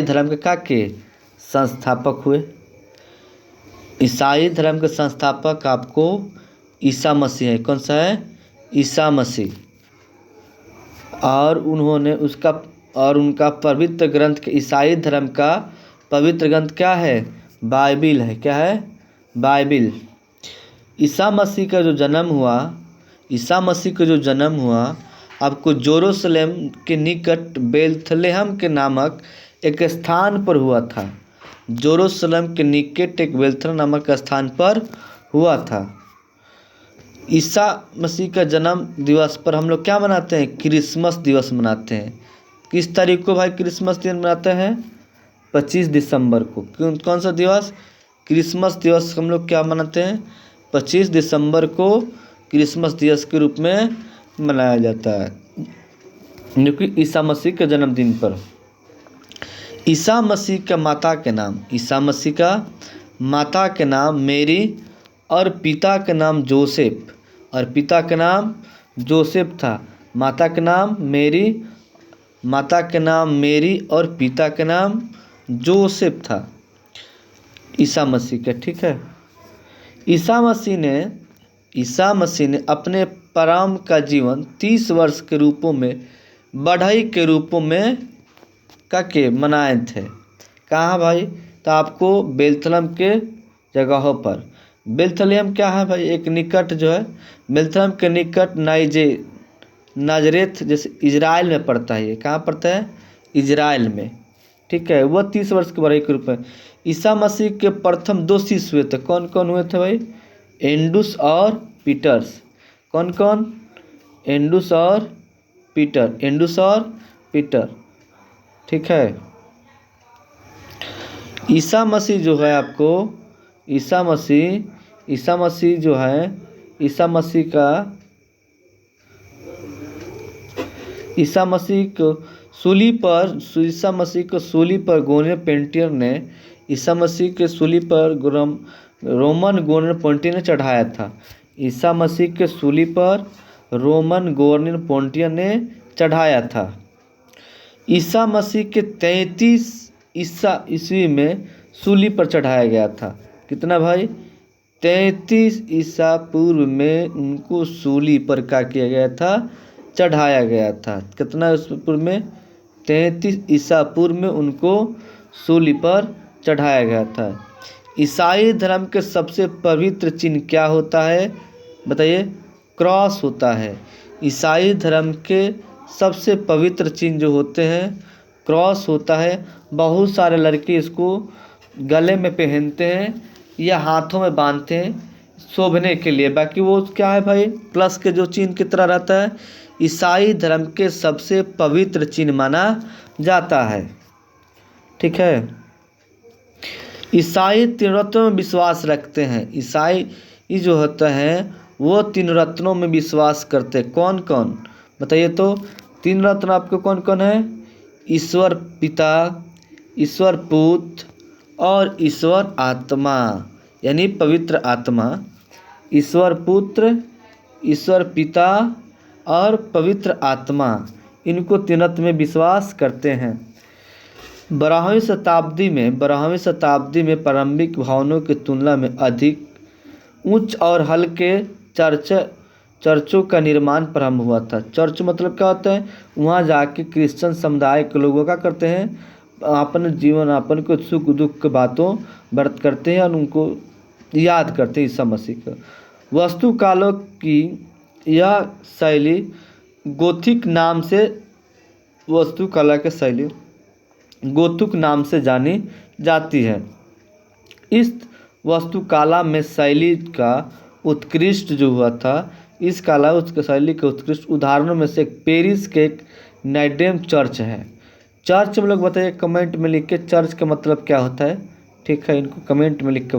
धर्म के संस्थापक हुए। ईसाई धर्म के संस्थापक आपको ईसा मसीह है। कौन सा है? ईसा मसीह। और उन्होंने उनका पवित्र ग्रंथ के ईसाई धर्म का पवित्र ग्रंथ क्या है? बाइबिल है। क्या है? बाइबिल। ईसा मसीह का जो जन्म हुआ आपको जेरूशलेम के निकट बेथलेहम के नामक एक स्थान पर हुआ था। जेरूशलेम के निकट एक बेथलेहम नामक स्थान पर हुआ था। ईसा मसीह का जन्म दिवस पर हम लोग क्या मनाते हैं? क्रिसमस दिवस मनाते हैं। किस तारीख को भाई क्रिसमस दिन मनाते हैं? 25 दिसंबर को। कौन सा दिवस? क्रिसमस दिवस हम लोग क्या मनाते हैं? 25 दिसंबर को क्रिसमस दिवस के रूप में मनाया जाता है, जो कि ईसा मसीह के जन्मदिन पर। ईसा मसीह का माता के नाम मेरी और पिता के नाम जोसेफ था। माता के नाम मेरी और पिता के नाम जोसेफ था ईसा मसीह का। ठीक है। ईसा मसीह ने अपने प्रारंभ का जीवन 30 वर्ष के रूपों में बढ़ई के रूपों में मनाए थे। कहाँ भाई? तो आपको बेथलेहम के जगहों पर। बेथलेहम क्या है भाई? एक निकट जो है बेथलेहम के निकट नाजरेथ जैसे इजराइल में पड़ता है। ये कहाँ पड़ता है? इजराइल में। ठीक है। वह 30 वर्ष के बढ़ई के रूप में। ईसा मसीह के प्रथम 2 शिष्य हुए थे। कौन कौन हुए थे भाई? एंड्रूस और पीटर्स। कौन कौन? एंड्रूस और पीटर। ठीक है। ईसा मसीह को सूली पर गोने पेंटियर ने ईसा मसीह के सूली पर रोमन गोने पेंटियर ने चढ़ाया था। ईसा मसीह के सूली पर रोमन गोने पेंटियर ने चढ़ाया था। ईसा मसीह के 33 ईस्वी में सूली पर चढ़ाया गया था। कितना भाई? 33 ईसा पूर्व में उनको सूली पर क्या किया गया था? चढ़ाया गया था। कितना पूर्व में? 33 ईसा पूर्व में उनको सूली पर चढ़ाया गया था। ईसाई धर्म के सबसे पवित्र चिन्ह क्या होता है? बताइए। क्रॉस होता है। ईसाई धर्म के सबसे पवित्र चिन्ह जो होते हैं क्रॉस होता है। बहुत सारे लड़के इसको गले में पहनते हैं या हाथों में बांधते हैं शोभने के लिए। बाकी वो क्या है भाई? प्लस के जो चिन्ह की तरह रहता है। ईसाई धर्म के सबसे पवित्र चिन्ह माना जाता है। ठीक है। ईसाई 3 रत्नों में विश्वास रखते हैं। ईसाई जो होता है वो 3 रत्नों में विश्वास करते हैं। कौन कौन? बताइए तो। 3 रत्न आपको कौन कौन है? ईश्वर पिता, ईश्वर पुत्र और ईश्वर आत्मा, यानी पवित्र आत्मा। ईश्वर पुत्र, ईश्वर पिता और पवित्र आत्मा, इनको 3 रत्न में विश्वास करते हैं। 12वीं शताब्दी में प्रारंभिक भवनों की तुलना में अधिक उच्च और हल्के चर्चों का निर्माण प्रारंभ हुआ था। चर्च मतलब क्या होता है? वहाँ जाके क्रिश्चियन समुदाय के लोगों का करते हैं अपने जीवन यापन को सुख दुख की बातों व्रत करते हैं और उनको याद करते हैं ईसा मसीह को। वास्तुकालों की यह शैली गोथिक नाम से जानी जाती है। इस वास्तुकला में शैली का उत्कृष्ट जो हुआ था, इस शैली के उत्कृष्ट उदाहरणों में से पेरिस के एक नॉट्रे-डेम चर्च है। चर्च में लोग बताइए कमेंट में लिख के, चर्च का मतलब क्या होता है? ठीक है, इनको कमेंट में लिख के